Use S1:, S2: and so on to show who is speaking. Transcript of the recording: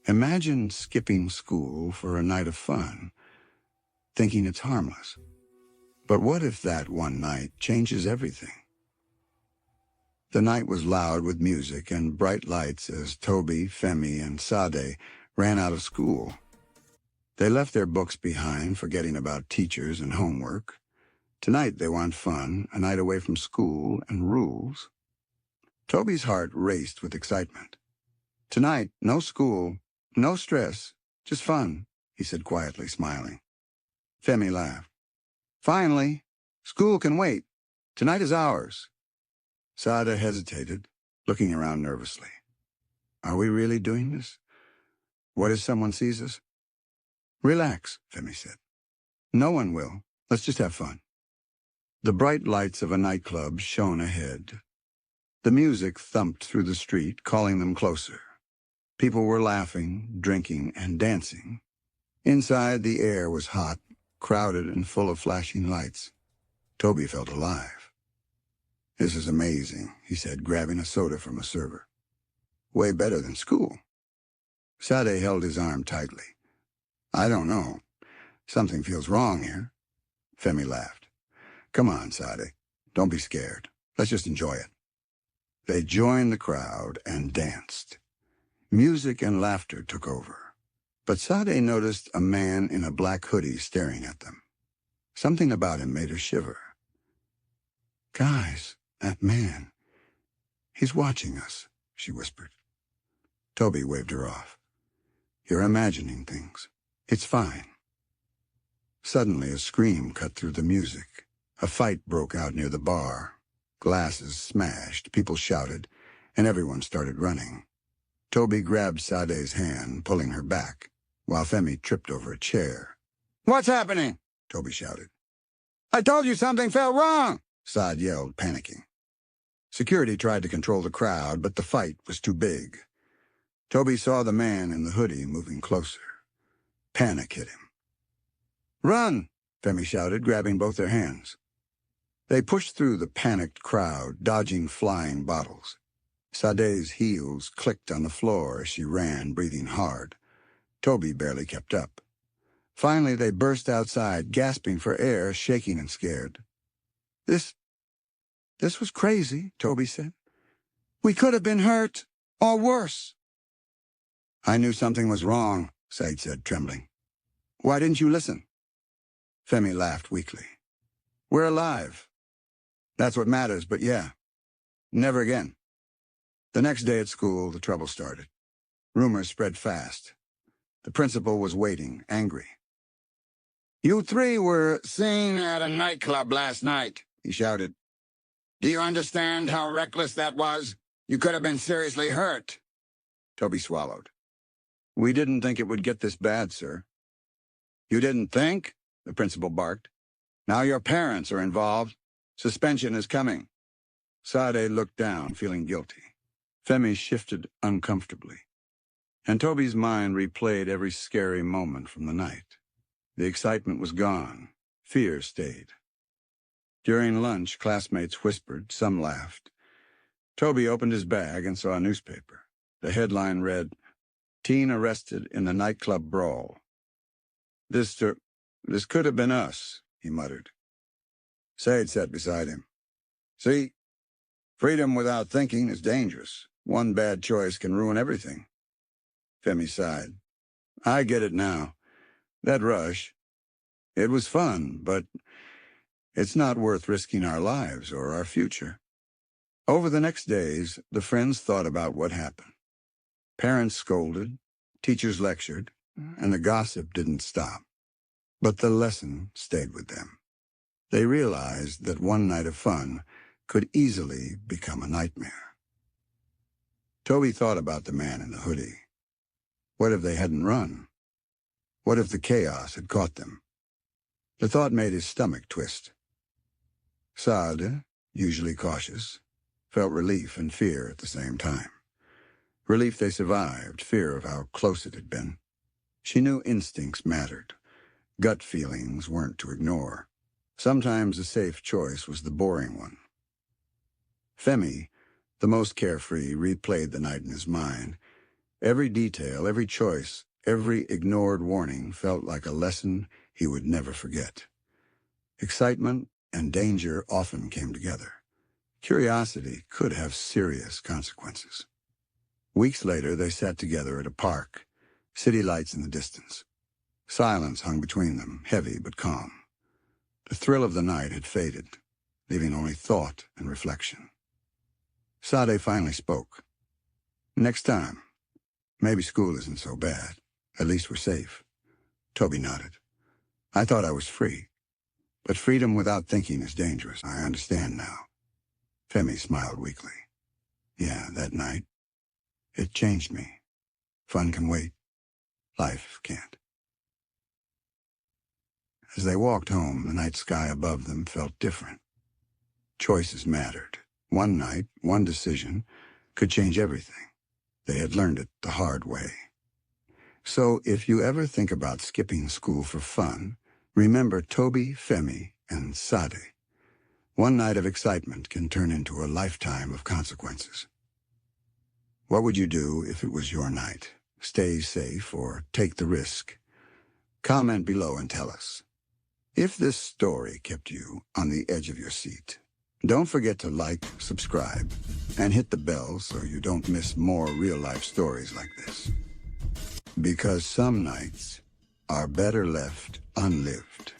S1: Imagine skipping school for a night of fun, thinking it's harmless. But what if that one night changes everything? The night was loud with music and bright lights as Tobi, Femi, and Sade ran out of school. They left their books behind, forgetting about teachers and homework. Tonight they want fun, a night away from school and rules. Tobi's heart raced with excitement. Tonight, no school, no stress, just fun, he said quietly, smiling. Femi laughed. Finally, school can wait. Tonight is ours. Sade hesitated, looking around nervously. Are we really doing this? What if someone sees us? Relax, Femi said. No one will. Let's just have fun. The bright lights of a nightclub shone ahead. The music thumped through the street, calling them closer. People were laughing, drinking, and dancing. Inside, the air was hot, crowded, and full of flashing lights. Tobi felt alive. This is amazing, he said, grabbing a soda from a server. Way better than school. Sade held his arm tightly. I don't know. Something feels wrong here. Femi laughed. Come on, Sade. Don't be scared. Let's just enjoy it. They joined the crowd and danced. Music and laughter took over. But Sade noticed a man in a black hoodie staring at them. Something about him made her shiver. Guys, that man. He's watching us, she whispered. Tobi waved her off. You're imagining things. It's fine. Suddenly, a scream cut through the music. A fight broke out near the bar. Glasses smashed, people shouted, and everyone started running. Tobi grabbed Sade's hand, pulling her back, while Femi tripped over a chair. What's happening? Tobi shouted. I told you something felt wrong, Sade yelled, panicking. Security tried to control the crowd, but the fight was too big. Tobi saw the man in the hoodie moving closer. Panic hit him. Run, Femi shouted, grabbing both their hands. They pushed through the panicked crowd, dodging flying bottles. Sade's heels clicked on the floor as she ran, breathing hard. Tobi barely kept up. Finally, they burst outside, gasping for air, shaking and scared. This was crazy, Tobi said. We could have been hurt, or worse. I knew something was wrong, Sade said, trembling. Why didn't you listen? Femi laughed weakly. We're alive. That's what matters, but yeah, never again. The next day at school, the trouble started. Rumors spread fast. The principal was waiting, angry. You three were seen at a nightclub last night, he shouted. Do you understand how reckless that was? You could have been seriously hurt. Tobi swallowed. We didn't think it would get this bad, sir. You didn't think? The principal barked. Now your parents are involved. Suspension is coming. Sade looked down, feeling guilty. Femi shifted uncomfortably. And Tobi's mind replayed every scary moment from the night. The excitement was gone. Fear stayed. During lunch, classmates whispered, some laughed. Tobi opened his bag and saw a newspaper. The headline read, Teen arrested in the nightclub brawl. This could have been us, he muttered. Sade sat beside him. See, freedom without thinking is dangerous. One bad choice can ruin everything. Femi sighed. I get it now. That rush, it was fun, but it's not worth risking our lives or our future. Over the next days, the friends thought about what happened. Parents scolded, teachers lectured, and the gossip didn't stop. But the lesson stayed with them. They realized that one night of fun could easily become a nightmare. Tobi thought about the man in the hoodie. What if they hadn't run? What if the chaos had caught them? The thought made his stomach twist. Sade, usually cautious, felt relief and fear at the same time. Relief they survived, fear of how close it had been. She knew instincts mattered. Gut feelings weren't to ignore. Sometimes the safe choice was the boring one. Femi, the most carefree, replayed the night in his mind. Every detail, every choice, every ignored warning felt like a lesson he would never forget. Excitement and danger often came together. Curiosity could have serious consequences. Weeks later, they sat together at a park, city lights in the distance. Silence hung between them, heavy but calm. The thrill of the night had faded, leaving only thought and reflection. Sade finally spoke. "Next time, maybe school isn't so bad. At least we're safe." Tobi nodded. "I thought I was free. But freedom without thinking is dangerous. I understand now." Femi smiled weakly. "Yeah, that night. It changed me. Fun can wait. Life can't." As they walked home, the night sky above them felt different. Choices mattered. One night, one decision, could change everything. They had learned it the hard way. So if you ever think about skipping school for fun, remember Tobi, Femi, and Sade. One night of excitement can turn into a lifetime of consequences. What would you do if it was your night? Stay safe or take the risk? Comment below and tell us. If this story kept you on the edge of your seat, don't forget to like, subscribe, and hit the bell so you don't miss more real-life stories like this. Because some nights are better left unlived.